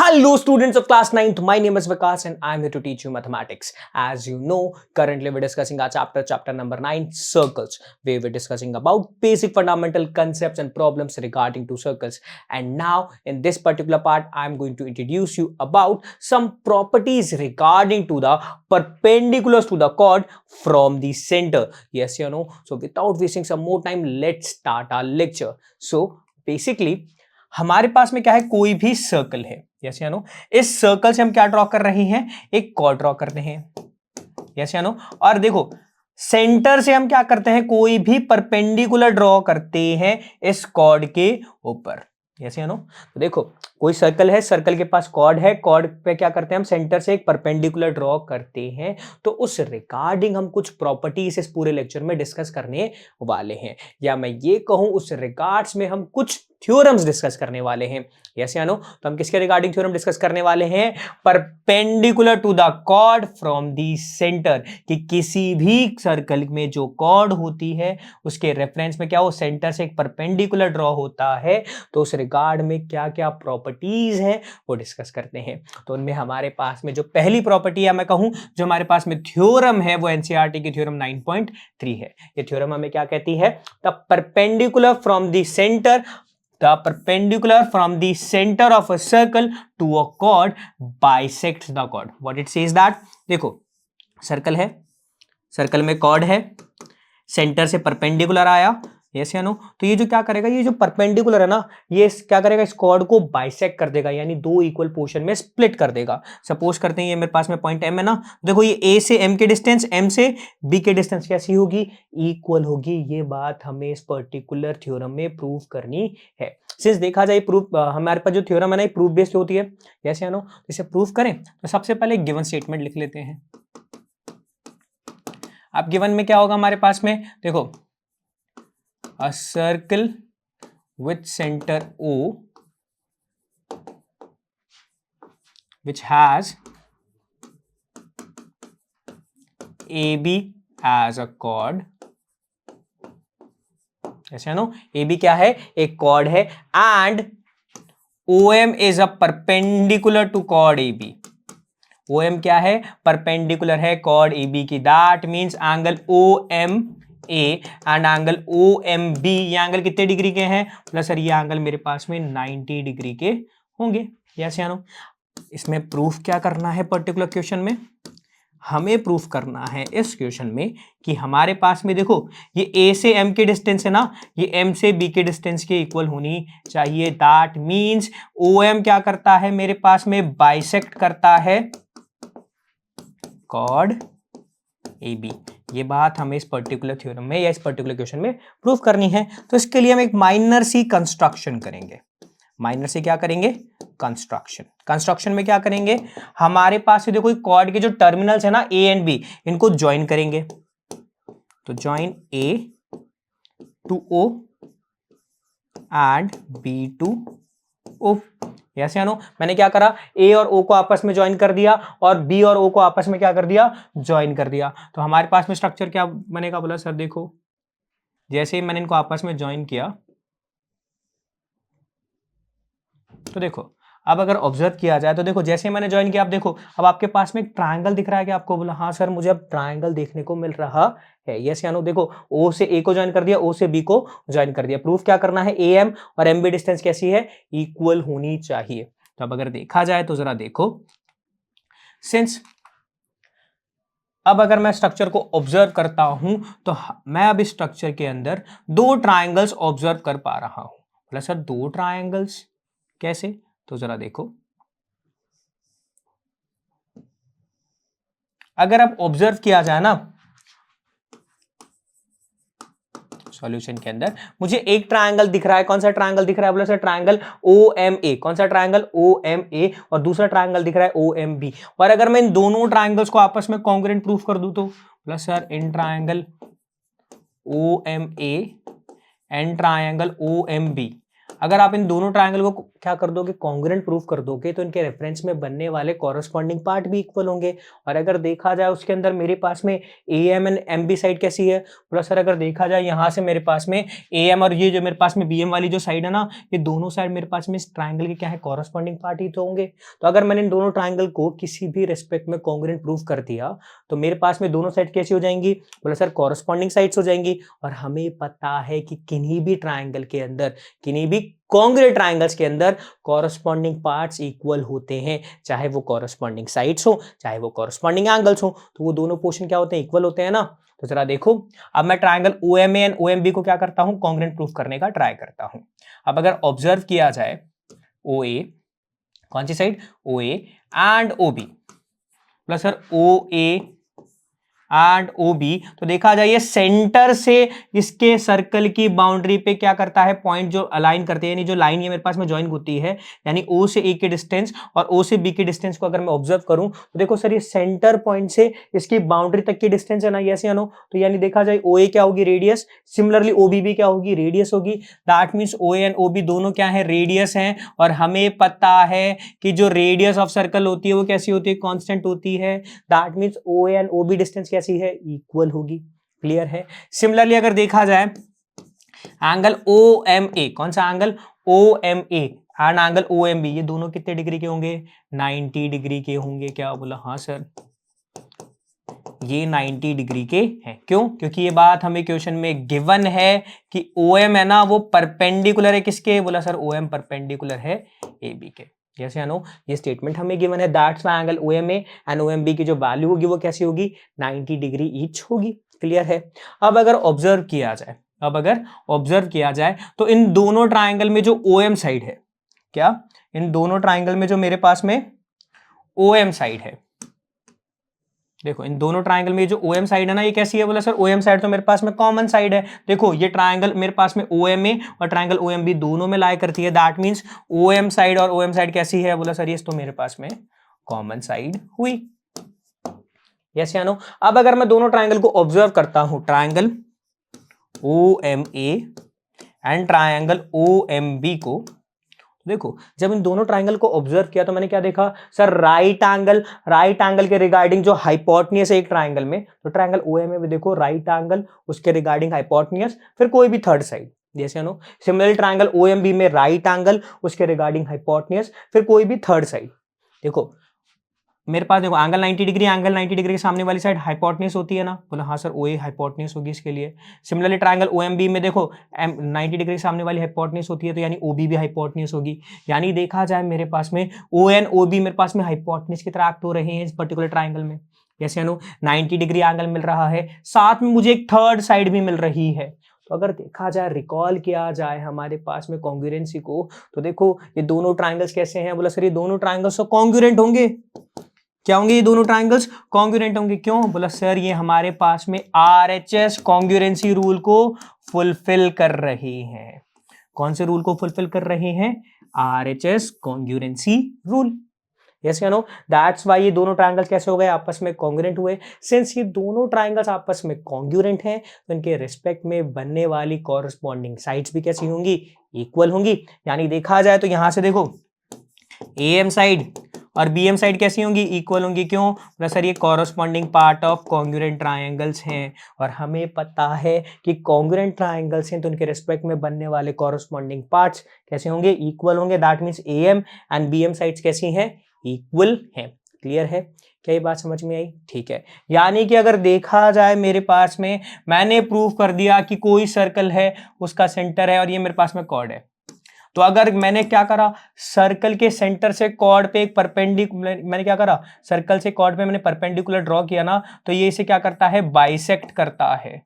Hello students of class 9th, my name is Vikas and I'm here to teach you mathematics. As you know, currently we're discussing our chapter number 9, circles, where we're discussing about basic fundamental concepts and problems regarding to circles. And now in this particular part, I'm going to introduce you about some properties regarding to the perpendiculars to the chord from the center. Yes, you know. So without wasting some more time, let's start our lecture. So basically, हमारे पास में क्या है, कोई भी circle है, yes या no. इस सर्कल से हम क्या ड्रॉ कर रहे हैं, एक कॉर्ड ड्रॉ कर रहे हैं, यस या नो। और देखो सेंटर से हम क्या करते हैं, कोई भी परपेंडिकुलर ड्रॉ करते हैं इस कॉर्ड के ऊपर, यस या नो। तो देखो कोई सर्कल है, सर्कल के पास कॉर्ड है, कॉर्ड पे क्या करते हैं हम, सेंटर से एक परपेंडिकुलर ड्रॉ करते हैं। तो उस रिगार्डिंग हम कुछ प्रॉपर्टीज इस पूरे लेक्चर में डिस्कस करने वाले हैं, या मैं ये कहूं उस रिगार्ड्स में हम कुछ थ्योरम्स डिस्कस करने वाले हैं, यस या नो। तो हम किसके रिगार्डिंग थ्योरम डिस्कस करने वाले हैं, perpendicular to the chord from the centre, कि किसी भी सर्कल में जो कॉर्ड होती है उसके रेफरेंस में क्या हो, सेंटर से एक परपेंडिकुलर ड्रॉ होता है। तो उस रिगार्ड में क्या क्या प्रॉपर्टीज हैं वो डिस्कस करते हैं। तो उनमें हमारे पास में जो पहली प्रॉपर्टी है, मैं कहूं जो हमारे पास में थ्योरम है, वो एनसीईआरटी की थ्योरम 9.3 है। ये थ्योरम हमें क्या कहती है, the perpendicular from the centre, the perpendicular from the center of a circle to a chord bisects the chord. What it says that, देखो सर्कल है, सर्कल में कॉर्ड है, सेंटर से परपेंडिकुलर आया, यस या नो। तो ये जो क्या करेगा, ये जो परपेंडिकुलर है ना, ये क्या करेगा, इस कॉर्ड को बाइसेक्ट कर देगा, यानी दो इक्वल पोर्शन में स्प्लिट कर देगा। सपोज करते हैं ये मेरे पास में पॉइंट एम है ना, देखो ये ए से एम के डिस्टेंस, एम से बी के डिस्टेंस कैसी होगी, इक्वल होगी। ये बात हमें इस पर्टिकुलर थ्योरम में प्रूव करनी है। सिंस देखा जाए प्रूफ, हमारे पास जो थ्योरम है ना, प्रूफ बेस्ड होती है, यस या नो। इसे प्रूफ करें तो सबसे पहले गिवन स्टेटमेंट लिख लेते हैं। अब गिवन में क्या होगा हमारे पास में, देखो a circle with center O which has AB as a chord, ऐसे नो, AB क्या है, एक chord है, and OM is a perpendicular to chord AB। OM क्या है, परपेंडिकुलर है chord AB की, that means angle OM A and angle OMB, ये एंगल कितने डिग्री के हैं, प्लस सर ये एंगल मेरे पास में 90 डिग्री के होंगे, यस या नो। इसमें प्रूफ क्या करना है, पर्टिकुलर क्वेश्चन में हमें प्रूफ करना है इस क्वेश्चन में कि हमारे पास में देखो ये ए से एम के डिस्टेंस है ना, ये एम से बी के डिस्टेंस के इक्वल होनी चाहिए। दैट मीन्स OM क्या करता है, मेरे पास में बाइसेक्ट करता है कॉर्ड AB। ये बात हमें इस पर्टिकुलर थ्योरम में या इस पर्टिकुलर क्वेश्चन में प्रूफ करनी है। तो इसके लिए हम एक माइनर सी कंस्ट्रक्शन करेंगे। माइनर से क्या करेंगे, कंस्ट्रक्शन। कंस्ट्रक्शन में क्या करेंगे, हमारे पास देखो कॉर्ड के जो टर्मिनल्स है ना, A एंड B, इनको ज्वाइन करेंगे। तो join A to O and B to O, yes या नो। मैंने क्या करा, ए और ओ को आपस में ज्वाइन कर दिया और बी और ओ को आपस में क्या कर दिया, ज्वाइन कर दिया। तो हमारे पास में स्ट्रक्चर क्या बनेगा, बोला सर देखो जैसे ही मैंने इनको आपस में ज्वाइन किया, तो देखो अब अगर ऑब्जर्व किया जाए तो देखो जैसे मैंने ज्वाइन किया, आप देखो अब आपके पास में एक ट्रायंगल दिख रहा है, कि आपको बोला हाँ सर मुझे अब ट्रायंगल देखने को मिल रहा है, यस या नो। देखो ओ से ए को ज्वाइन कर दिया, ओ से बी को ज्वाइन कर दिया। प्रूफ क्या करना है, AM और MB डिस्टेंस कैसी है, इक्वल होनी चाहिए। तो अब अगर देखा जाए तो जरा देखो, सिंस अब अगर मैं स्ट्रक्चर को ऑब्जर्व करता हूं तो मैं अब इस स्ट्रक्चर के अंदर दो ट्राइंगल्स ऑब्जर्व कर पा रहा हूं। बोला सर दो ट्राइंगल्स कैसे, तो जरा देखो, अगर अब ऑब्जर्व किया जाए ना सॉल्यूशन के अंदर, मुझे एक ट्रायंगल दिख रहा है। कौन सा ट्रायंगल दिख रहा है, बोला सर ट्रायंगल OMA। कौन सा ट्रायंगल, OMA। और दूसरा ट्रायंगल दिख रहा है OMB। और अगर मैं इन दोनों ट्रायंगल्स को आपस में कॉन्ग्रुएंट प्रूफ कर दूं तो, बोला sir in triangle OMA and triangle OMB अगर आप इन दोनों ट्रायंगल को क्या कर दोगे, कॉन्ग्रुएंट प्रूफ कर दोगे, तो इनके रेफरेंस में बनने वाले कॉरस्पॉन्डिंग पार्ट भी इक्वल होंगे। और अगर देखा जाए उसके अंदर मेरे पास में A M and M B side कैसी है, बोला सर अगर देखा जाए यहाँ से मेरे पास में ए एम और ये जो मेरे पास में बी एम वाली जो साइड है ना, ये दोनों साइड मेरे पास में इस ट्राइंगल के क्या है, कॉरस्पॉन्डिंग पार्ट ही तो होंगे। तो अगर मैंने इन दोनों ट्राइंगल को किसी भी रेस्पेक्ट में कॉन्ग्रुएंट प्रूफ कर दिया तो मेरे पास में दोनों साइड कैसी हो जाएंगी, बोला सर कॉरस्पॉन्डिंग साइड्स हो जाएंगी। और हमें पता है कि किन्हीं भी ट्राइंगल के अंदर, किन्हीं भी कॉन्ग्रुएंट ट्राइंगल्स के अंदर कॉरस्पॉन्डिंग पार्ट्स इक्वल होते हैं, चाहे वो कॉरस्पॉन्डिंग साइड्स हो, चाहे वो कॉरस्पॉन्डिंग एंगल्स हो, तो वो दोनों पोर्शन क्या होते हैं, इक्वल होते हैं ना। तो जरा देखो, अब मैं ट्राइंगल OMA एंड OMB को क्या करता हूं, कॉन्ग्रुएंट प्रूफ करने का ट्राई करता हूं। अब अगर ऑब्जर्व किया जाए OA, कौन सी side, OA and OB, plus sir OA and OB, तो देखा जाए ये सेंटर से इसके सर्कल की बाउंड्री पे क्या करता है, पॉइंट जो अलाइन करते हैं, यानी जो लाइन ये मेरे पास में ज्वाइन होती है, यानी O से A की डिस्टेंस और O से B की डिस्टेंस को अगर मैं ऑब्जर्व करूं तो देखो सर ये सेंटर पॉइंट से इसकी बाउंड्री तक की डिस्टेंस है ना, यस या नो। तो यानी देखा जाए OA क्या होगी, रेडियस, सिमिलरली OB भी क्या होगी, रेडियस होगी। That means OA and OB दोनों क्या है, रेडियस हैं। और हमें पता है कि जो रेडियस ऑफ सर्कल होती है वो कैसी होती है, कांस्टेंट होती है। That means OA and OB distance कैसी है, इक्वल होगी। क्लियर है। सिमिलरली अगर देखा जाए एंगल OMA, कौन सा angle, OMA and angle OMB, ये दोनों कितने डिग्री के होंगे, 90 डिग्री के होंगे। क्या बोला, हाँ सर ये 90 डिग्री के हैं। क्यों, क्योंकि ये बात हमें क्वेश्चन में गिवन है कि OM है ना वो परपेंडिकुलर है किसके, बोला सर OM परपेंडिकुलर है AB के। यस या नो, ये स्टेटमेंट हमें गिवन है। That's why angle OMA and OMB की जो वैल्यू होगी वो कैसी होगी, 90 डिग्री ईच होगी। क्लियर है। अब अगर ऑब्जर्व किया जाए, तो इन दोनों ट्राइंगल में जो OM साइड है, क्या, इन दोनों ट्राइंगल में जो मेरे पास में OM साइड है, देखो इन दोनों ट्राइंगल में जो OM साइड है ना, ये कैसी है, बोला सर OM साइड तो मेरे पास में कॉमन साइड है। देखो ये ट्राइंगल मेरे पास में OMA और ट्राइंगल OMB दोनों में लाई करती है। दैट मींस OM साइड और OM साइड कैसी है, बोला सर ये तो मेरे पास में कॉमन साइड हुई। यस या नो। अब अगर मैं दोनों ट्राइंगल को ऑब्जर्व करता हूं, triangle OMA and triangle OMB को, देखो जब इन दोनों ट्राइंगल को ऑब्जर्व किया तो मैंने क्या देखा, सर राइट एंगल के रिगार्डिंग जो हाइपोटेन्यूस है एक ट्राइंगल में, तो ट्राइंगल OMA में देखो राइट एंगल उसके रिगार्डिंग हाइपोटेन्यूस, फिर कोई भी थर्ड साइड। जैसे नो, सिमिलरली ट्राइंगल OMB में राइट एंगल उसके रिगार्डिंग हाइपोटेन्यूस, फिर कोई भी थर्ड साइड। देखो मेरे पास देखो एंगल 90 डिग्री के सामने वाली साइड हाइपोटेन्यूस होती है ना, बोला हाँ सर OA हाइपोटेन्यूस होगी इसके लिए। सिमिलरली ट्राइंगल OMB में देखो 90 डिग्री सामने वाली हाइपोटेन्यूस होती है, तो यानी OB भी हाइपोटेन्यूस होगी। यानी देखा जाए मेरे पास में ON OB मेरे पास में हाइपोटेन्यूस की तरह एक्ट हो रहे हैं इस पर्टिकुलर ट्राइंगल में। जैसे 90 डिग्री एंगल मिल रहा है, साथ में मुझे एक थर्ड साइड भी मिल रही है। तो अगर देखा जाए, रिकॉल किया जाए हमारे पास में कॉन्ग्रुएंसी को, तो देखो ये दोनों ट्राइंगल्स कैसे हैं, बोला सर ये दोनों ट्राइंगल्स तो कॉन्ग्रुएंट होंगे। क्या होंगे, ये दोनों ट्राइंगल्स कॉन्ग्रुएंट होंगे। क्यों, बोला सर ये हमारे पास में RHS कॉन्ग्रुएंसी रूल को फुलफिल कर रहे हैं। कौन से रूल को फुलफिल कर रहे हैं, RHS कॉन्ग्रुएंसी रूल। यस या नो। दैट्स व्हाई ये दोनों ट्राइंगल्स कैसे हो गए, आपस में कॉन्ग्रुएंट हुए। सिंस ये दोनों ट्राइंगल्स आपस में कॉन्ग्रुएंट हैं, तो इनके रिस्पेक्ट में बनने वाली कॉरस्पॉन्डिंग साइड्स भी कैसी होंगी, इक्वल होंगी। यानी देखा जाए तो यहां से देखो AM साइड और BM साइड कैसी होंगी, इक्वल होंगी। क्यों, बोला सर ये corresponding part of congruent triangles हैं, और हमें पता है कि कॉन्ग्रुएंट ट्राइंगल्स हैं तो उनके रिस्पेक्ट में बनने वाले कॉरस्पॉन्डिंग पार्ट्स कैसे होंगे, इक्वल होंगे। That means AM and BM sides कैसी हैं, इक्वल हैं। क्लियर है, क्या ये बात समझ में आई, ठीक है। यानी कि अगर देखा जाए मेरे पास में, मैंने प्रूव कर दिया कि कोई सर्कल है उसका सेंटर है और ये मेरे पास में कॉर्ड है। तो अगर मैंने क्या करा, सर्कल के सेंटर से कॉर्ड पे एक परपेंडिकुलर, मैंने क्या करा, सर्कल से कॉर्ड पे मैंने परपेंडिकुलर ड्रॉ किया ना, तो ये इसे क्या करता है, बाइसेक्ट करता है।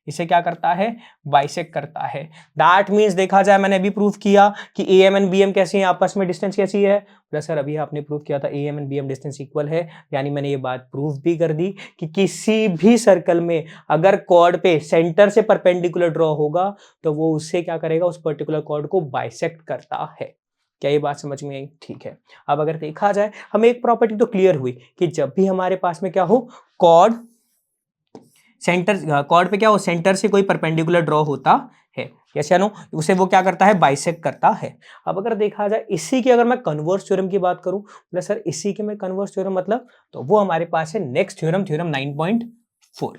इसे क्या करता है, बाइसेक्ट करता है। दैट मीन्स देखा जाए मैंने अभी प्रूफ किया कि AM एंड BM कैसी है, आपस में डिस्टेंस कैसी है। प्लस सर अभी आपने प्रूफ किया था AM and BM distance equal है, यानी मैंने ये बात प्रूफ भी कर दी कि किसी भी सर्कल में अगर कॉर्ड पे सेंटर से परपेंडिकुलर ड्रॉ होगा तो वो उससे क्या करेगा, उस पर्टिकुलर कॉर्ड को बाइसेक्ट करता है। क्या ये बात समझ में आई, ठीक है। अब अगर देखा जाए, हमें एक प्रॉपर्टी तो क्लियर हुई कि जब भी हमारे पास में क्या हो, कॉर्ड सेंटर, कॉर्ड पे क्या हो, सेंटर से कोई परपेंडिकुलर ड्रॉ होता है, यस या नो, उसे वो क्या करता है, बाइसेक्ट करता है। अब अगर देखा जाए इसी की अगर मैं कन्वर्स थ्योरम की बात करूं, बोले सर इसी के मैं कन्वर्स थ्योरम मतलब, तो वो हमारे पास है नेक्स्ट थ्योरम, थ्योरम 9.4।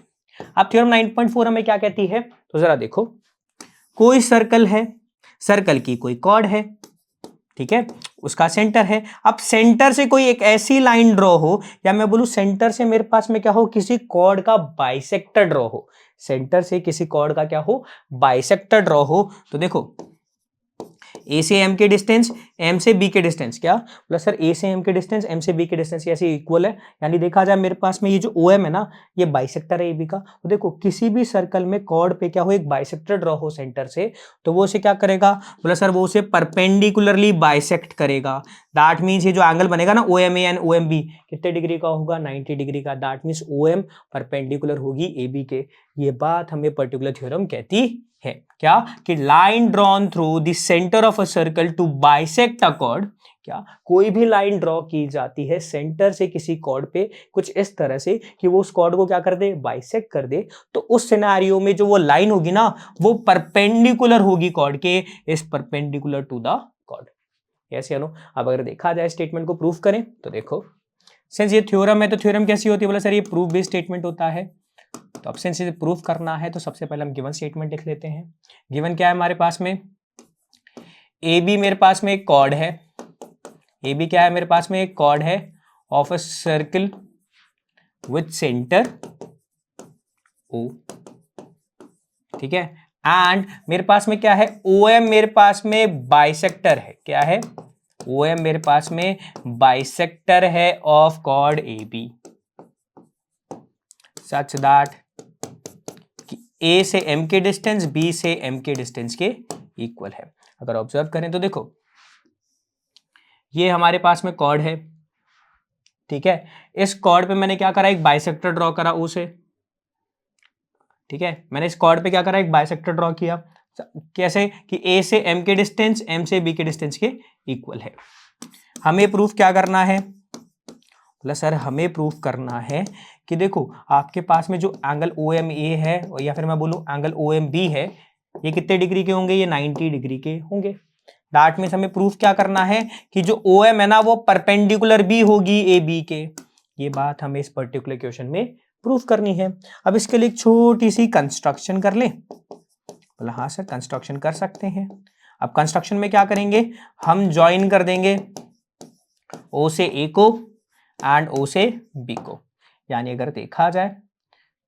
अब थ्योरम 9.4 हमें क्या कहती है, तो जरा देखो, कोई सर्कल है, सर्कल की कोई कॉर्ड है, ठीक है, उसका सेंटर है। अब सेंटर से कोई एक ऐसी लाइन ड्रॉ हो, या मैं बोलूं सेंटर से मेरे पास में क्या हो, किसी कॉर्ड का बाइसेक्टर ड्रॉ हो, सेंटर से किसी कॉर्ड का क्या हो, बाइसेक्टर ड्रॉ हो। तो देखो ए से एम के डिस्टेंस, एम से बी के डिस्टेंस, क्या प्लस सर ए से एम के डिस्टेंस, एम से बी के डिस्टेंस ऐसे इक्वल है, यानी देखा जाए मेरे पास में ये जो ओ एम है ना, ये बाइसेक्टर है ए बी का। तो देखो किसी भी सर्कल में कॉर्ड पे क्या हो, एक बाइसेक्टर ड्रॉ हो सेंटर से, तो वो उसे क्या करेगा, बोला सर वो उसे परपेंडिकुलरली बाइसेक्ट करेगा। दैट मीन्स ये जो एंगल बनेगा ना O M A and O M B, कितने डिग्री का होगा, 90 डिग्री का। That means O M perpendicular होगी ए बी के। ये बात हमें पर्टिकुलर थ्योरम कहती है, क्या कि line drawn through the centre of a circle to bisect a chord, क्या कोई भी लाइन ड्रॉ की जाती है सेंटर से किसी कॉर्ड पे कुछ इस तरह से कि वो उस कॉर्ड को क्या कर दे, बाइसेक्ट कर दे, तो उस सिनेरियो में जो वो लाइन होगी ना, वो परपेंडिकुलर होगी कॉर्ड के, is perpendicular to the chord, yes या नो। अब अगर देखा जाए स्टेटमेंट को प्रूफ करें, तो देखो सिंस ये थ्योरम है, तो थ्योरम कैसी होती है, बोला सर ये प्रूफ बेस्ड स्टेटमेंट होता है। तो अब सिंस इसे प्रूफ करना है, तो सबसे पहले हम गिवन स्टेटमेंट लिख लेते हैं। गिवन क्या है हमारे पास में, ए बी मेरे पास में एक कॉर्ड है, ए बी क्या है मेरे पास में, एक कॉर्ड है of a circle with centre O, ठीक है, एंड मेरे पास में क्या है, ओ एम मेरे पास में बाइसेक्टर है, क्या है, ओ एम मेरे पास में बाइसेक्टर है of chord A B, such that A से एम के डिस्टेंस बी से एम के डिस्टेंस के इक्वल है। अगर ऑब्जर्व करें तो देखो ये हमारे पास में कॉर्ड है, ठीक है, इस कॉर्ड पे मैंने क्या करा, एक बाइसेक्टर ड्रॉ करा ओ से, ठीक है, मैंने इस कॉर्ड पे क्या करा, एक बाइसेक्टर ड्रॉ किया, कैसे कि ए से एम के डिस्टेंस एम से बी के डिस्टेंस के इक्वल है। हमें प्रूफ क्या करना है, बोला सर हमें प्रूफ करना है कि देखो आपके पास में जो एंगल ओ एम ए है, या फिर मैं बोलूं एंगल ओ एम बी है, ये कितने डिग्री के होंगे, ये 90 डिग्री के होंगे। दैट मीन्स हमें प्रूफ क्या करना है कि जो ओ एम है ना, वो परपेंडिकुलर भी होगी ए बी के। ये बात हमें इस पर्टिकुलर क्वेश्चन में प्रूफ करनी है। अब इसके लिए एक छोटी सी कंस्ट्रक्शन कर ले, बोला हाँ सर कंस्ट्रक्शन कर सकते हैं। अब कंस्ट्रक्शन में क्या करेंगे, हम ज्वाइन कर देंगे ओ से ए को एंड ओ से बी को, यानी अगर देखा जाए,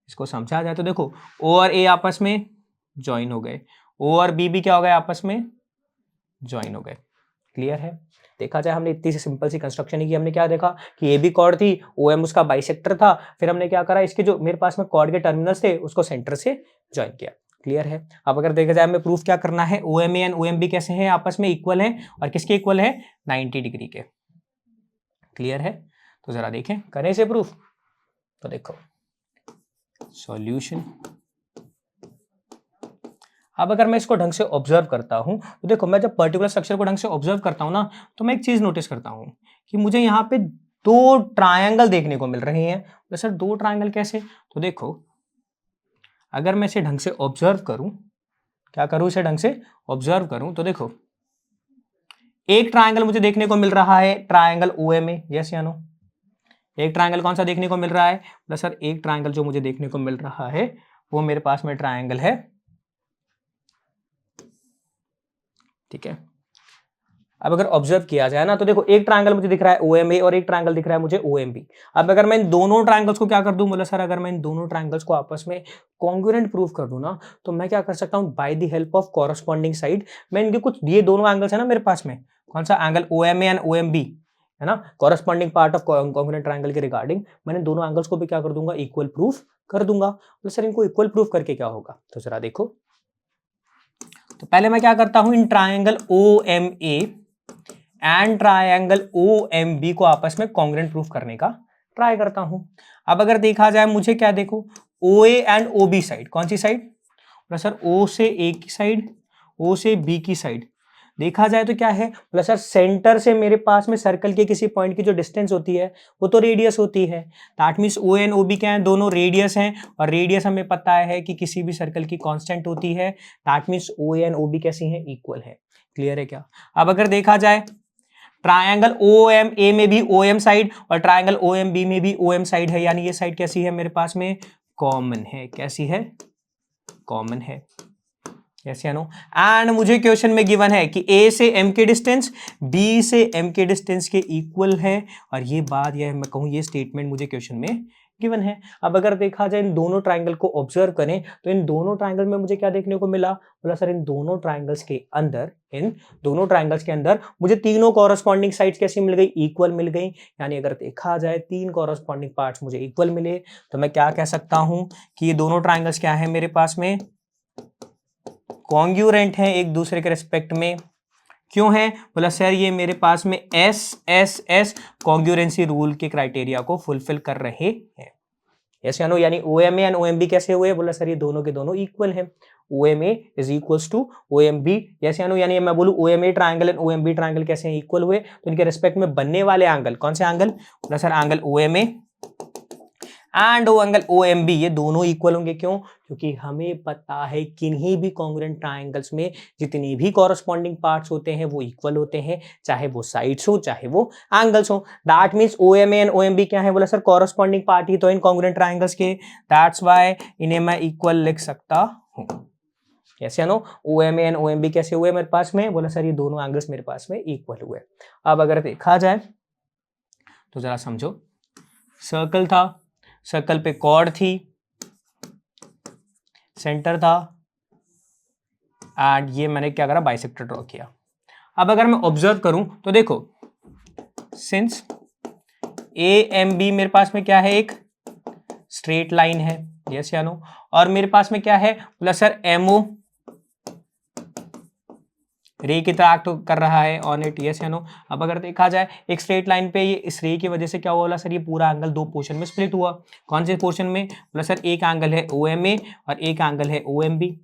इसको समझा जाए, तो देखो ओ और ए आपस में ज्वाइन हो गए, ओ और बी भी क्या हो गए, आपस में ज्वाइन हो गए। क्लियर है, देखा जाए हमने इतनी सी सिंपल सी कंस्ट्रक्शन ही की। हमने क्या देखा कि ए बी कॉर्ड थी, ओ एम उसका बाइसेक्टर था, फिर हमने क्या करा, इसके जो मेरे पास में कॉर्ड के टर्मिनल्स थे उसको सेंटर से ज्वाइन किया। क्लियर है। अब अगर देखा जाए हमें प्रूफ क्या करना है, O M A and O M B कैसे हैं, आपस में इक्वल है, और किसके इक्वल है, 90 डिग्री के। क्लियर है, तो जरा देखें करें इसे प्रूफ। तो देखो सॉल्यूशन, अब अगर मैं इसको ढंग से ऑब्जर्व करता हूं, तो देखो मैं जब पर्टिकुलर स्ट्रक्चर को ढंग से ऑब्जर्व करता हूं ना, तो मैं एक चीज नोटिस करता हूं कि मुझे यहाँ पे दो ट्रायंगल देखने को मिल रहे हैं। तो सर दो ट्रायंगल कैसे, तो देखो अगर मैं इसे ढंग से ऑब्जर्व करूं, क्या करूं, इसे ढंग से ऑब्जर्व करूं, तो देखो एक ट्रायंगल मुझे देखने को मिल रहा है, triangle O M A, yes या नो। एक ट्रायंगल कौन सा देखने को मिल रहा है, बोला सर एक ट्रायंगल जो मुझे देखने को मिल रहा है वो मेरे पास में ट्रायंगल है, ठीक है। अब अगर ऑब्जर्व किया जाए ना, तो देखो एक ट्रायंगल मुझे दिख रहा है ओ एम ए और एक ट्रायंगल दिख रहा है मुझे ओ एम बी। अब अगर मैं इन दोनों ट्रायंगल्स को क्या कर दूं, बोला सर अगर मैं इन दोनों ट्रायंगल्स को आपस में कॉन्ग्रुएंट प्रूफ कर दूं ना, तो मैं क्या कर सकता हूं, by the help of corresponding side, मैं इनके कुछ ये दोनों एंगल्स है ना मेरे पास में, कौन सा angle O M A and O M B है ना, corresponding part of congruent triangle के रिगार्डिंग, मैंने दोनों एंगल्स को भी क्या कर दूंगा, इक्वल प्रूफ कर दूंगा। तो सर इनको इक्वल प्रूफ करके क्या होगा, तो जरा देखो। तो पहले मैं क्या करता हूं, इन triangle O M A and triangle O M B को आपस में कॉन्ग्रुएंट प्रूफ करने का ट्राई करता हूं। अब अगर देखा जाए मुझे क्या, देखो O A and O B side, कौन सी साइड, सर ओ से ए की साइड, ओ से बी की साइड, देखा जाए तो क्या है बोला सर, सेंटर से मेरे पास में सर्कल के किसी पॉइंट की जो डिस्टेंस होती है वो तो रेडियस होती है। That means O N O B क्या है, दोनों रेडियस हैं, और रेडियस हमें पता है कि किसी भी सर्कल की कांस्टेंट होती है। That means O N O B कैसी है, इक्वल है। क्लियर है क्या? अब अगर देखा जाए ट्रायंगल ओ एम ए में भी ओ एम साइड और ट्रायंगल ओ एम बी में भी ओ एम साइड है, यानी ये साइड कैसी है मेरे पास में, कॉमन है। कैसी है? कॉमन है। यस या नो? एंड मुझे क्वेश्चन में गिवन है कि ए से एम के डिस्टेंस बी से एम के डिस्टेंस के इक्वल है, और ये बात, यह मैं कहूँ ये स्टेटमेंट मुझे क्वेश्चन में गिवन है। अब अगर देखा जाए इन दोनों ट्रायंगल को ऑब्जर्व करें तो इन दोनों ट्रायंगल में मुझे क्या देखने को मिला, बोला सर इन दोनों ट्रायंगल्स के अंदर मुझे तीनों कॉरस्पॉन्डिंग साइड्स कैसी मिल गई, इक्वल मिल गई। यानी अगर देखा जाए तीन कॉरस्पॉन्डिंग पार्ट्स मुझे इक्वल मिले, तो मैं क्या कह सकता हूं कि ये दोनों ट्रायंगल्स क्या है मेरे पास में, कॉन्ग्रुएंट हैं एक दूसरे के रिस्पेक्ट में। क्यों है? बोला सर ये मेरे पास में S S S congruency rule के क्राइटेरिया को फुलफिल कर रहे हैं। यस या नो? यानी O M A and O M B कैसे हुए? बोला सर ये दोनों के दोनों इक्वल हैं। O M A is equals to O M B. Yes या नो? यानी मैं बोलूं O M A triangle and O M B triangle कैसे हैं, इक्वल हुए। तो इनके रिस्पेक्ट में बनने वाले एंगल कौन से एंगल? बोला sir angle O M A and O angle O M B, ये दोनों इक्वल होंगे। क्यों? क्योंकि हमें पता है किन्हीं भी कॉन्ग्रुएंट ट्रायंगल्स में जितनी भी कॉरस्पॉन्डिंग पार्ट्स होते हैं वो इक्वल होते हैं, चाहे वो साइड्स हो चाहे वो एंगल्स हो। That means O M A and O M B क्या है? बोला सर कॉरस्पॉन्डिंग पार्ट ही तो इन कॉन्ग्रुएंट ट्रायंगल्स के। दैट्स व्हाई इन्हें मैं इक्वल लिख सकता हूं। ऐसे no? O M A and O M B कैसे हुए मेरे पास में? बोला सर ये दोनों एंगल्स मेरे पास में इक्वल हुए। अब अगर देखा जाए तो जरा समझो, सर्कल था, सर्कल पे कॉर्ड थी, सेंटर था, एंड ये मैंने क्या करा, बाइसेक्टर ड्रॉ किया। अब अगर मैं ऑब्जर्व करूं तो देखो, सिंस ए एम बी मेरे पास में क्या है, एक स्ट्रेट लाइन है। यस या नो? और मेरे पास में क्या है, बोला सर एमओ रे की तरह एक्ट कर रहा है ऑन इट। यस या नो? अब अगर देखा जाए एक स्ट्रेट लाइन पे ये इस रे की वजह से क्या हुआ सर, ये पूरा एंगल दो पोर्शन में स्प्लिट हुआ। कौन से पोर्शन में? बोला सर एक एंगल है ओ एम ए और एक एंगल है ओ एम बी।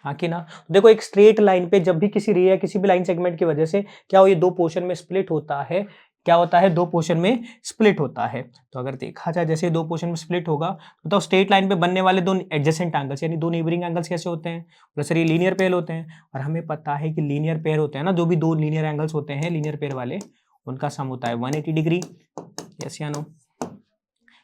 हाँ कि ना? तो देखो एक स्ट्रेट लाइन पे जब भी किसी रे या किसी भी लाइन सेगमेंट की वजह से क्या हो, ये दो पोर्शन में स्प्लिट होता है। क्या होता है? दो पोर्शन में स्प्लिट होता है। तो अगर देखा जाए जैसे दो पोर्शन में स्प्लिट होगा तो स्ट्रेट लाइन पे बनने वाले दो एडजेसेंट एंगल्स यानी दो नेबरिंग एंगल्स कैसे होते हैं? बोला सर ये लीनियर पेयर होते हैं, और हमें पता है कि लीनियर पेयर होते हैं ना, जो भी दो लीनियर एंगल्स होते हैं लीनियर पेयर वाले, उनका सम होता है 180 डिग्री। यस या नो?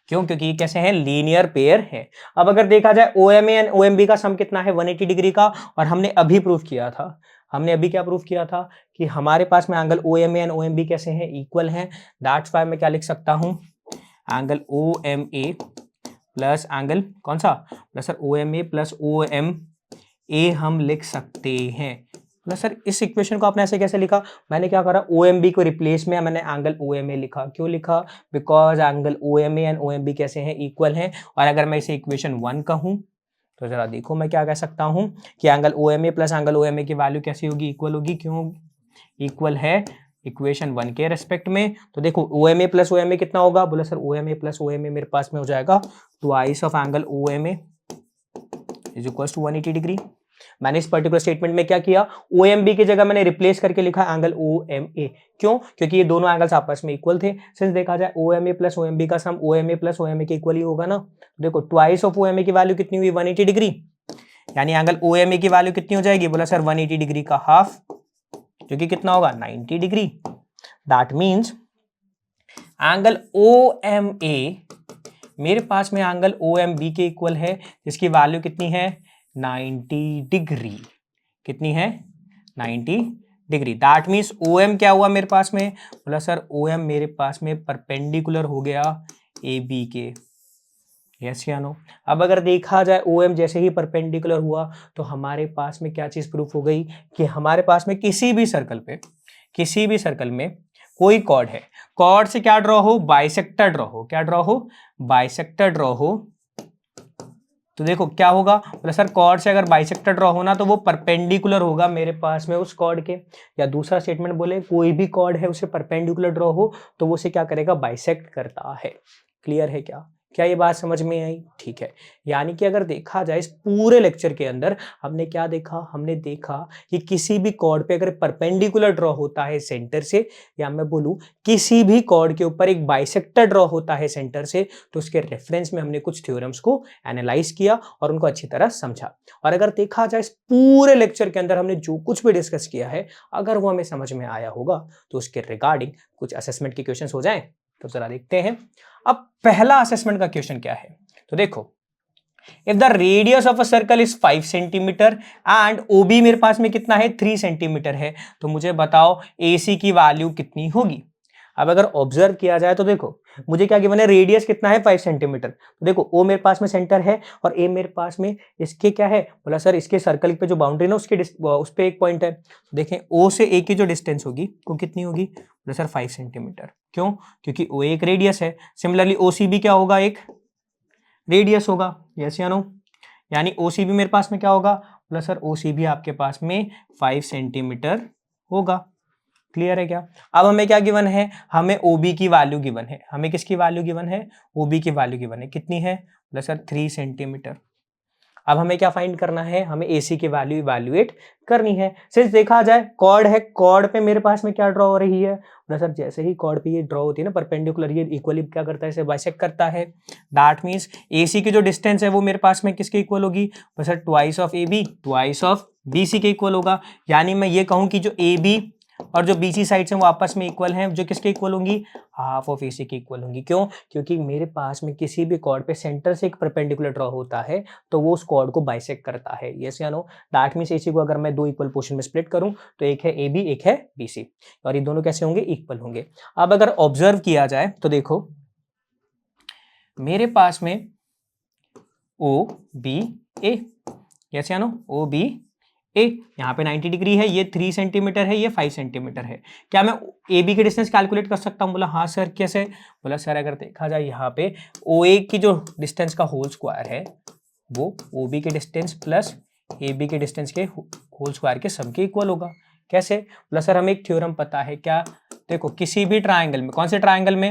क्यों? क्योंकि ये कैसे है, लीनियर पेयर है। अब अगर देखा जाए O M A and O M B का सम कितना है, 180 डिग्री का, और हमने अभी प्रूफ किया था, हमने अभी क्या प्रूफ किया था कि हमारे पास में angle O M A and O M B कैसे हैं, इक्वल हैं। दैट्स व्हाई मैं क्या लिख सकता हूं, angle O M A plus angle कौन सा, plus sir O M A plus O M A हम लिख सकते हैं। प्लस सर इस इक्वेशन को आपने ऐसे कैसे लिखा? मैंने क्या करा, ओ एम बी को रिप्लेस में मैंने एंगल ओ एम ए लिखा। क्यों लिखा? Because angle O M A and O M B कैसे हैं, इक्वल हैं। और अगर मैं इसे इक्वेशन 1 कहूं तो जरा देखो मैं क्या कह सकता हूं कि angle O M A plus angle O M A की वैल्यू कैसी होगी, इक्वल होगी। क्यों इक्वल है? इक्वेशन 1 के रेस्पेक्ट में। तो देखो O M A plus O M A कितना होगा? बोला sir O M A plus O M A मेरे पास में हो जाएगा twice of angle O M A is equals to 180 degree. मैंने इस पर्टिकुलर स्टेटमेंट में क्या किया, ओ एम बी की जगह मैंने रिप्लेस करके लिखा एंगल ओ एम ए। क्यों? क्योंकि ये दोनों एंगल्स आपस में इक्वल थे। सिंस देखा जाए O M A plus O M B का sum O M A plus O M A के इक्वल ही होगा ना। देखो twice of O M A की वैल्यू कितनी हुई, 180 डिग्री, यानी एंगल ओ एम ए की वैल्यू कितनी हो जाएगी? बोला सर 180 डिग्री का हाफ, जो कि कितना होगा, 90 degree. That means angle O M A मेरे पास में एंगल ओ एम बी के इक्वल है, जिसकी वैल्यू कितनी है, 90 डिग्री। कितनी है? 90 degree. That means O M क्या हुआ मेरे पास में? बोला सर ओ एम मेरे पास में परपेंडिकुलर हो गया ए बी के। यस या नो? अब अगर देखा जाए ओ एम जैसे ही परपेंडिकुलर हुआ तो हमारे पास में क्या चीज प्रूफ हो गई कि हमारे पास में किसी भी सर्कल में कोई कॉर्ड है, कॉर्ड से क्या ड्रॉ हो, बाइसेक्टर ड्रॉ हो। क्या ड्रॉ हो? बाइसेक्टर ड्रॉ हो। तो देखो क्या होगा, बोला सर कॉर्ड से अगर बाइसेक्टर ड्रॉ होना तो वो परपेंडिकुलर होगा मेरे पास में उस कॉर्ड के। या दूसरा स्टेटमेंट बोले कोई भी कॉर्ड है उसे परपेंडिकुलर ड्रॉ हो तो वो उसे क्या करेगा, बाइसेक्ट करता है। क्लियर है क्या? क्या ये बात समझ में आई? ठीक है। यानी कि अगर देखा जाए इस पूरे लेक्चर के अंदर हमने क्या देखा? हमने देखा कि किसी भी कॉर्ड पे अगर परपेंडिकुलर ड्रॉ होता है सेंटर से, या मैं बोलूं किसी भी कॉर्ड के ऊपर एक बाइसेक्टर ड्रॉ होता है सेंटर से, तो उसके रेफरेंस में हमने कुछ थ्योरम्स को एनालाइज किया और उनको अच्छी तरह समझा। और अगर देखा जाए इस पूरे लेक्चर के अंदर हमने जो कुछ भी डिस्कस किया है, अगर वो हमें समझ में आया होगा तो उसके रिगार्डिंग कुछ असेसमेंट के क्वेश्चन हो जाएं, तो जरा देखते हैं। अब पहला असेसमेंट का क्वेश्चन क्या है, तो देखो, if the radius of a circle is 5 centimetre and OB मेरे पास में कितना है 3 सेंटीमीटर है, तो मुझे बताओ एसी की वैल्यू कितनी होगी। अब अगर ऑब्जर्व किया जाए तो देखो मुझे क्या गिवन है, रेडियस कितना है 5 सेंटीमीटर, तो देखो ओ मेरे पास में सेंटर है और ए मेरे पास में इसके क्या है, बोला सर इसके सर्कल पे जो बाउंड्री ना उसके उस पे एक पॉइंट है, तो देखें ओ से ए की जो डिस्टेंस होगी वो कितनी होगी, बोला सर 5 सेंटीमीटर। क्यों? क्योंकि ओ एक रेडियस है। सिमिलरली ओ सी भी क्या होगा, एक रेडियस होगा। यस या नो? यानी ओ सी भी मेरे पास में क्या होगा, बोला सर ओ सी भी आपके पास में 5 सेंटीमीटर होगा। क्लियर है क्या? अब हमें क्या गिवन है, हमें OB की वैल्यू गिवन है। हमें किसकी वैल्यू गिवन है, OB की वैल्यू गिवन है। कितनी है, बोला सर 3 सेंटीमीटर। अब हमें क्या फाइंड करना है, हमें AC की वैल्यू इवैल्यूएट करनी है। सिंस देखा जाए कॉर्ड है, कॉर्ड पे मेरे पास में क्या ड्रॉ हो रही है, बोला सर जैसे ही कॉर्ड पे ये ड्रॉ होती है ना परपेंडिकुलर, ये इक्वली क्या करता है, इसे बाइसेक्ट करता है। दैट मींस AC की जो डिस्टेंस है वो मेरे पास में किसके इक्वल होगी, बोला sir twice of AB, twice of BC के इक्वल होगा। यानी मैं ये कहूं कि जो AB और जो BC साइड से वो आपस में इक्वल हैं, जो किसके इक्वल होंगी, हाफ ऑफ AC के इक्वल होंगी। क्यों? क्योंकि मेरे पास में किसी भी कॉर्ड पे सेंटर से एक परपेंडिकुलर ड्रॉ होता है तो वो उस कॉर्ड को बाइसेक्ट करता है। यस या नो? दैट मींस AC को अगर मैं दो इक्वल पोर्शन में स्प्लिट करूं तो एक है AB, एक है BC, और ये दोनों कैसे होंगे, इक्वल होंगे। अब अगर ऑब्जर्व किया जाए तो देखो मेरे पास में OBA, यस या नो, OBA, यहाँ पे 90 डिग्री है, ये 3 सेंटीमीटर है, ये 5 सेंटीमीटर है। क्या मैं AB की डिस्टेंस कैलकुलेट कर सकता हूँ? बोला हाँ सर, कैसे? बोला सर अगर देखा जाए यहाँ पे OA की जो डिस्टेंस का होल स्क्वायर है वो OB के डिस्टेंस प्लस AB के डिस्टेंस के होल स्क्वायर के सम के इक्वल होगा। कैसे? बोला सर हमें एक थ्योरम पता है। क्या? देखो किसी भी ट्राइंगल में, कौन से ट्राइंगल में,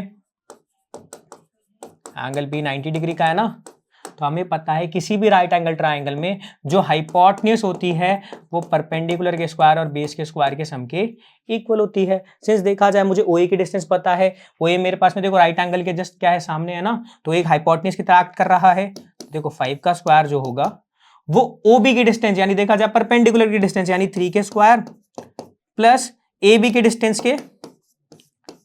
एंगल B 90 डिग्री का है ना, तो हमें पता है किसी भी राइट एंगल ट्राइंगल में जो हाइपोटेन्यूज होती है वो परपेंडिकुलर के स्क्वायर और बेस के स्क्वायर के सम के इक्वल होती है। सिंस देखा जाए मुझे OA की डिस्टेंस पता है, OA मेरे पास में देखो राइट एंगल के जस्ट क्या है, सामने है ना, तो एक हाइपोटेन्यूज की तरह एक्ट कर रहा है। देखो 5 का स्क्वायर जो होगा वो OB की डिस्टेंस, यानी देखा जाए परपेंडिकुलर की डिस्टेंस यानी 3 के स्क्वायर प्लस AB के डिस्टेंस के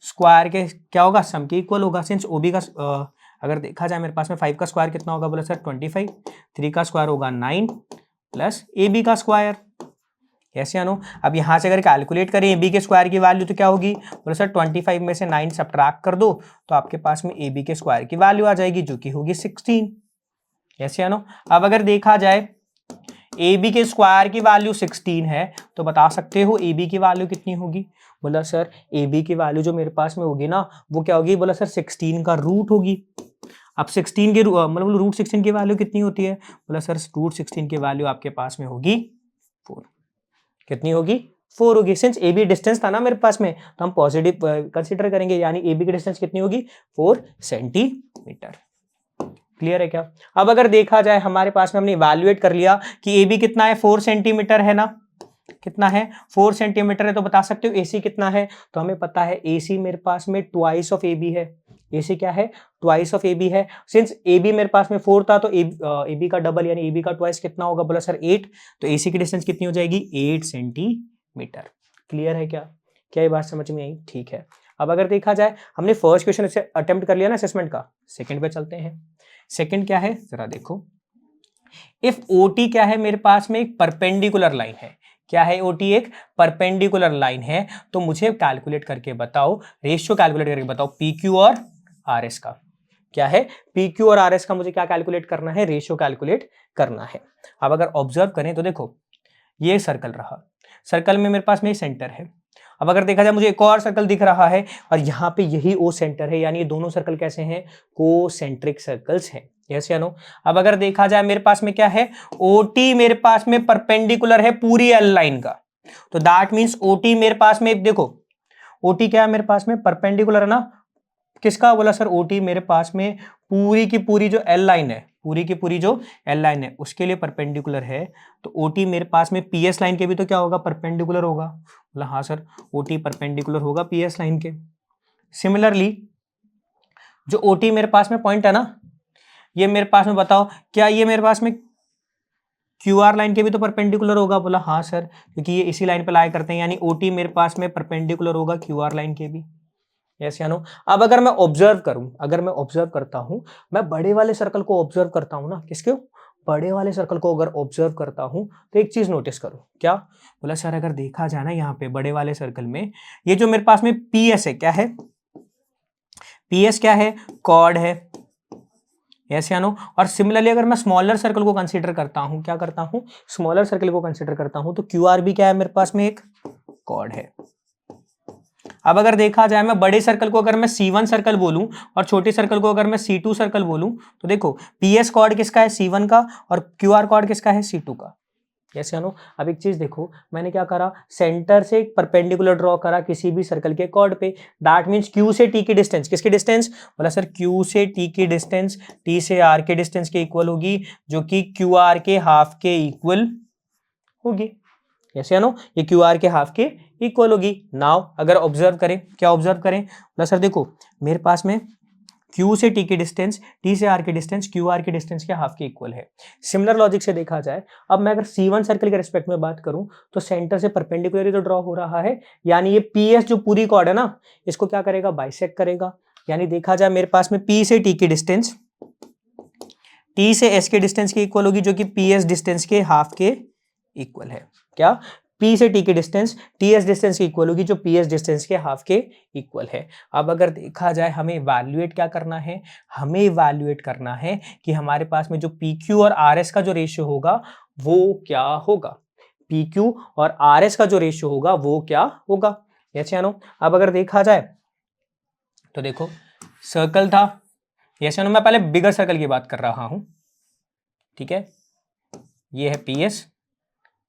स्क्वायर के क्या होगा, सम के इक्वल होगा। सिंस OB का अगर देखा जाए मेरे पास में 5 का स्क्वायर कितना होगा, बोला सर 25, 3 का स्क्वायर होगा 9 प्लस AB का स्क्वायर। यस या नो? अब यहां से अगर कैलकुलेट करें AB के स्क्वायर की वैल्यू तो क्या होगी, बोला सर 25 में से 9 सब्ट्रैक्ट कर दो तो आपके पास में AB के स्क्वायर की वैल्यू आ जाएगी जो कि होगी 16। यस या नो? अब अगर देखा जाए AB के स्क्वायर की वैल्यू 16 है तो बता सकते हो AB की वैल्यू कितनी होगी। बोला सर AB की वैल्यू जो मेरे पास में होगी ना वो क्या होगी, बोला सर 16 का रूट होगी। अब 16 के मतलब रूट 16 की वैल्यू कितनी होती है, बोला सर रूट 16 की वैल्यू आपके पास में होगी 4। कितनी होगी, 4 होगी। सिंस AB डिस्टेंस था ना मेरे पास में तो हम पॉजिटिव कंसीडर करेंगे, यानी AB की डिस्टेंस कितनी होगी, 4 सेंटीमीटर। क्लियर है क्या? अब अगर देखा जाए हमारे पास में हमने इवैल्यूएट कर लिया कि AB कितना है, 4 सेंटीमीटर है ना, कितना है 4 सेंटीमीटर है, तो बता सकते हो AC कितना है, तो हमें पता है AC मेरे पास में ट्वाइस ऑफ AB है। AC क्या है, ट्वाइस ऑफ AB है। सिंस AB मेरे पास में 4 था तो AB का डबल यानी AB का ट्वाइस कितना होगा, बोला सर 8, तो AC की डिस्टेंस कितनी हो जाएगी, 8 सेंटीमीटर। क्लियर है क्या? क्या ये बात समझ में आई? ठीक है। अब अगर देखा जाए हमने फर्स्ट क्वेश्चन अटेम्प्ट कर लिया ना असेसमेंट का, सेकंड पे चलते हैं। सेकंड क्या है जरा देखो, इफ OT क्या है, मेरे पास में एक परपेंडिकुलर लाइन है। क्या है OT, एक परपेंडिकुलर लाइन है, तो मुझे कैलकुलेट करके बताओ, रेशियो कैलकुलेट करके बताओ PQ और RS का। क्या है, PQ और RS का मुझे क्या कैलकुलेट करना है, रेशियो कैलकुलेट करना है। अब अगर ऑब्जर्व करें तो देखो ये सर्कल रहा, सर्कल में मेरे पास में सेंटर है। अब अगर देखा जाए मुझे एक और सर्कल दिख रहा है और यहाँ पे यही O सेंटर है, यानी ये दोनों सर्कल कैसे हैं, कोसेंट्रिक सर्कल्स हैं। यस या नो? अब अगर देखा जाए मेरे पास में क्या है, OT मेरे पास में परपेंडिकुलर है पूरी L लाइन का, तो दैट मींस OT मेरे पास में देखो OT क्या है मेरे पास में परपेंडिकुलर है ना किसका? बोला सर OT मेरे पास में पूरी की पूरी जो L लाइन है, पूरी की पूरी जो L लाइन है उसके लिए परपेंडिकुलर है, तो OT मेरे पास में PS लाइन के भी तो क्या होगा? परपेंडिकुलर होगा। बोला हाँ सर, OT परपेंडिकुलर होगा PS लाइन के। सिमिलरली जो OT मेरे पास में पॉइंट है ना, ये मेरे पास में बताओ क्या ये मेरे पास में QR लाइन के भी तो परपेंडिकुलर होगा? बोला हाँ सर, क्योंकि ये इसी लाइन पे लाई करते हैं, यानी OT मेरे पास में परपेंडिकुलर होगा QR लाइन के भी। यस या नो? अब अगर मैं ऑब्जर्व करूं, अगर मैं ऑब्जर्व करता हूं, मैं बड़े वाले सर्कल को ऑब्जर्व करता हूं ना, किसके? बड़े वाले सर्कल को अगर ऑब्जर्व करता हूं तो एक चीज नोटिस करो, क्या? बोला सर अगर देखा जाए ना यहाँ पे बड़े वाले सर्कल में, ये जो मेरे पास में PS है, क्या है? PS क्या है? कॉर्ड है। यस या नो? और सिमिलरली अगर मैं स्मॉलर सर्कल को कंसीडर करता हूं, क्या करता हूं? स्मॉलर सर्कल को कंसीडर करता हूं, तो QR भी क्या है मेरे पास में? एक कॉर्ड है। अब अगर देखा जाए मैं बड़े सर्कल को अगर मैं C1 सर्कल बोलूं और छोटे सर्कल को अगर मैं C2 सर्कल बोलूं, तो देखो PS कॉर्ड किसका है? C1 का, और QR कॉर्ड किसका है? C2 का। यस या नो? अब एक चीज देखो, मैंने क्या करा? सेंटर से एक परपेंडिकुलर ड्रॉ करा किसी भी सर्कल के कॉर्ड पे। दैट मींस Q से T की डिस्टेंस, किसकी डिस्टेंस? बोला सर Q से T की डिस्टेंस T से R के डिस्टेंस के इक्वल होगी, जो कि QR के हाफ के इक्वल होगी। यस या नो? ये QR के हाफ के इक्वल होगी। नाउ अगर ऑब्जर्व करें, क्या ऑब्जर्व करें? बोला सर देखो मेरे पास में Q से T की डिस्टेंस, T से R की डिस्टेंस QR की डिस्टेंस के हाफ के इक्वल है। सिमिलर लॉजिक से देखा जाए, अब मैं अगर C1 सर्कल के रिस्पेक्ट में बात करूं, तो सेंटर से परपेंडिकुलर तो ड्रॉ हो रहा है, यानी ये PS जो पूरी कॉर्ड है ना, इसको क्या करेगा? बाइसेक्ट करेगा। यानी देखा जाए मेरे पास में P से T की डिस्टेंस T से S के डिस्टेंस के इक्वल होगी, जो कि PS डिस्टेंस के हाफ के इक्वल है। क्या? P से T की डिस्टेंस TS डिस्टेंस के इक्वल होगी, जो PS डिस्टेंस के हाफ के इक्वल है। अब अगर देखा जाए हमें इवैल्यूएट क्या करना है? हमें इवैल्यूएट करना है कि हमारे पास में जो PQ और RS का जो रेशियो होगा वो क्या होगा? PQ और RS का जो रेशियो होगा वो क्या होगा? यस या नो? अब अगर देखा जाए तो देखो सर्कल था, यस या नो? मैं पहले बिगर सर्कल की बात कर रहा हूं, ठीक है? ये है PS,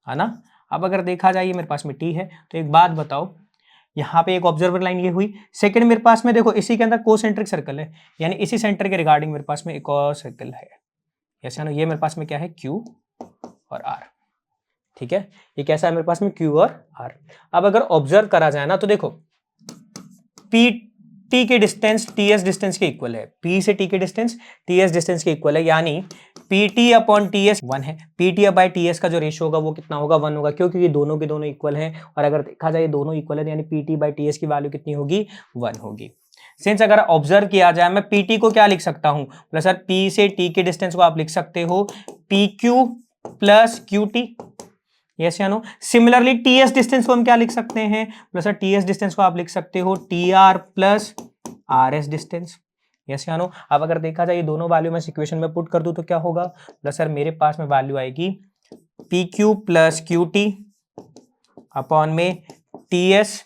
है ना? अब अगर देखा जाए ये मेरे पास में T है, तो एक बात बताओ, यहाँ पे एक ऑब्जर्वर लाइन ये हुई। सेकंड मेरे पास में देखो इसी के अंदर कोसेंट्रिक सर्कल है, यानी इसी सेंटर के रिगार्डिंग मेरे पास में एक और सर्कल है। यस या नो? ये मेरे पास में क्या है? Q और R, ठीक है? ये कैसा है मेरे पास में? Q और R। अब अगर ऑब्जर्व करा जाए ना, तो देखो PT के डिस्टेंस TS डिस्टेंस के इक्वल है, P से T के डिस्टेंस TS डिस्टेंस के इक्वल है, यानी PT अपॉन TS 1 है। PT बाय TS का जो रेशियो होगा वो कितना होगा? 1 होगा। क्यों? क्योंकि दोनों के दोनों इक्वल हैं, और अगर देखा जाए दोनों इक्वल है, यानी PT बाय TS की वैल्यू कितनी होगी? 1 होगी। सिंस अगर ऑब्जर्व किया जाए, मैं PT को क्या लिख सकता हूं? प्लस सर P से T के डिस्टेंस को आप लिख सकते हो PQ प्लस QT। यस या नो? सिमिलरली TS डिस्टेंस को हम क्या लिख सकते हैं? प्लस सर TS डिस्टेंस को आप लिख सकते हो TR plus RS distance. Yes या नो? अब अगर देखा जाए ये दोनों वैल्यू मैं इक्वेशन में पुट कर दूं तो क्या होगा? प्लस सर मेरे पास में वैल्यू आएगी PQ प्लस QT अपॉन में TS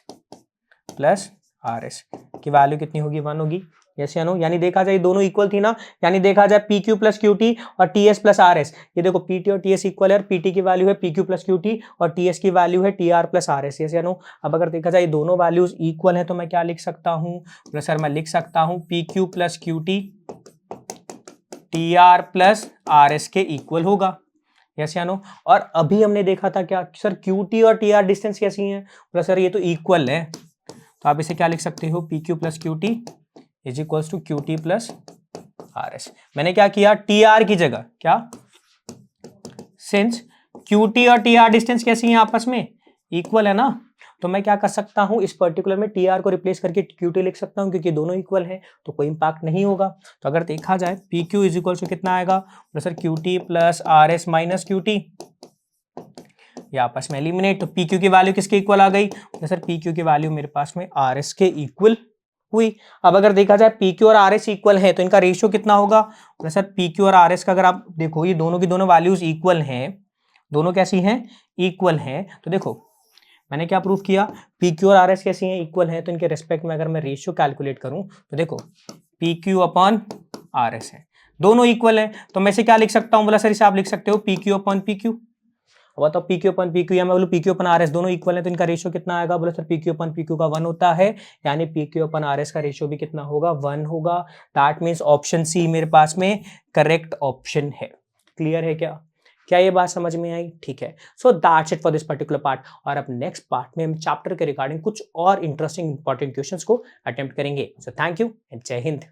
प्लस RS की वैल्यू कितनी होगी? 1 होगी। यस या नो? यानी देखा जाए दोनों इक्वल थी ना, यानी देखा जाए PQ प्लस QT और TS प्लस RS, ये देखो PT और TS इक्वल है, और PT की वैल्यू है PQ प्लस QT और TS की वैल्यू है TR प्लस RS। यस या नो? अब अगर देखा जाए दोनों वैल्यूज इक्वल है, तो मैं क्या लिख सकता हूं? प्लस सर मैं लिख सकता हूं PQ plus QT TR plus RS के इक्वल होगा। यस या नो? और अभी हमने देखा था क्या सर? QT और TR डिस्टेंस कैसी है? प्लस सर ये तो इक्वल है, तो आप इसे क्या लिख सकते हो? PQ plus QT is equals to QT plus RS। मैंने क्या किया? TR की जगह क्या? सिंस QT और TR डिस्टेंस कैसी है? आपस में इक्वल है ना, तो मैं क्या कर सकता हूं? इस पर्टिकुलर में TR को रिप्लेस करके QT लिख सकता हूं, क्योंकि दोनों इक्वल है, तो कोई इंपैक्ट नहीं होगा। तो अगर देखा जाए PQ इज इक्वल टू कितना आएगा? Plus sir QT plus RS minus QT, ये आपस में एलिमिनेट, तो PQ की वैल्यू किसके इक्वल आ गई? तो सर PQ की वैल्यू मेरे पास में RS के इक्वल हुई। अब अगर देखा जाए PQ और RS इक्वल है, तो इनका रेशियो कितना होगा? तो सर PQ और RS का अगर आप देखो, ये दोनों की दोनों वैल्यूज इक्वल हैं, दोनों कैसी हैं? इक्वल हैं। तो देखो मैंने क्या प्रूफ किया? PQ और RS कैसी हैं? इक्वल हैं, तो इनके रेस्पेक्ट में अगर मैं रेशियो कैलकुलेट करूं, तो देखो PQ अपॉन RS है, दोनों इक्वल है, तो मैं इसे क्या लिख सकता हूं? बोला सर इसे आप लिख सकते हो PQ अपॉन PQ। बताओ पी क्यू अपन पी क्यू, या मैं बोलूँ पी क्यू अपन आर एस दोनों इक्वल है तो इनका रेशियो कितना आएगा? बोले सर पी क्यू अपन पी क्यू का 1 होता है, यानी पी क्यू अपन आर एस का रेशियो भी कितना होगा? 1 होगा। दैट मीन्स ऑप्शन सी मेरे पास में करेक्ट ऑप्शन है। क्लियर है क्या? क्या ये बात समझ में आई? ठीक है, so that's it for this particular part. और अब नेक्स्ट पार्ट में हम चैप्टर के रिगार्डिंग कुछ और इंटरेस्टिंग इंपॉर्टेंट क्वेश्चंस को अटेम्प्ट करेंगे। सो थैंक यू एंड जय हिंद।